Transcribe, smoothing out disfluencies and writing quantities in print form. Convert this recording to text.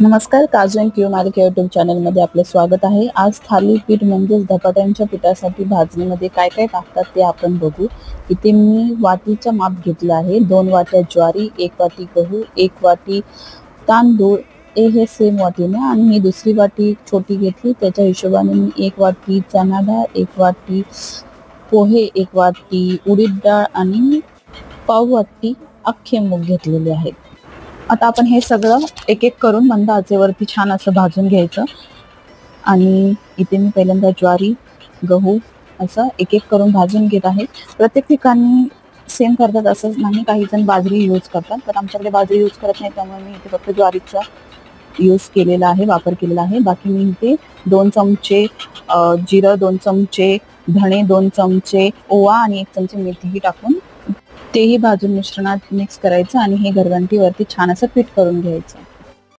नमस्कार, काजू and Q माझ्या यूट्यूब चॅनलमध्ये आपलं स्वागत आहे. आज थालीपीठ म्हणजेच धपाट्यांच्या पिठासाठी भाजणीमध्ये काय काय टाकतात ते आपण बघू. इथे मी वाटीचं माप घेतलं आहे. 2 वाट्या ज्वारी, 1 वाटी गहू, 1 वाटी तांदूळ हे सेम वाटीने, आणि ही दुसरी वाटी छोटी घेतली त्याच्या हिशोबाने मी 1 वाटी चणा डाळ, 1 वाटी पोहे, 1 वाटी उडीद डाळ आणि पाव वाटी अख्खे मूग घेतलेले आहेत. आता आपण हे सगळं एक एक करून मंद आचेवरती छान असं भाजून घ्यायचं. आणि इथे मी पहिल्यांदा ज्वारी, गहू असं एक एक करून भाजून घेत आहे. प्रत्येक ठिकाणी सेम करतात असंच नाही, काही जण बाजरी यूज करतात, तर आमच्याकडे बाजरी यूज करत नाही, त्यामुळे मी इथे फक्त ज्वारीचा यूज केलेला आहे, वापर केलेला आहे. बाकी मी इथे 2 चमचे जिरं, 2 चमचे धणे, 2 चमचे ओवा आणि 1 चमचे मेथीही टाकून तेही भाजून मिश्रणात मिक्स करायचं आणि हे घरघंटीवरती छान असं पीठ करून घ्यायचं.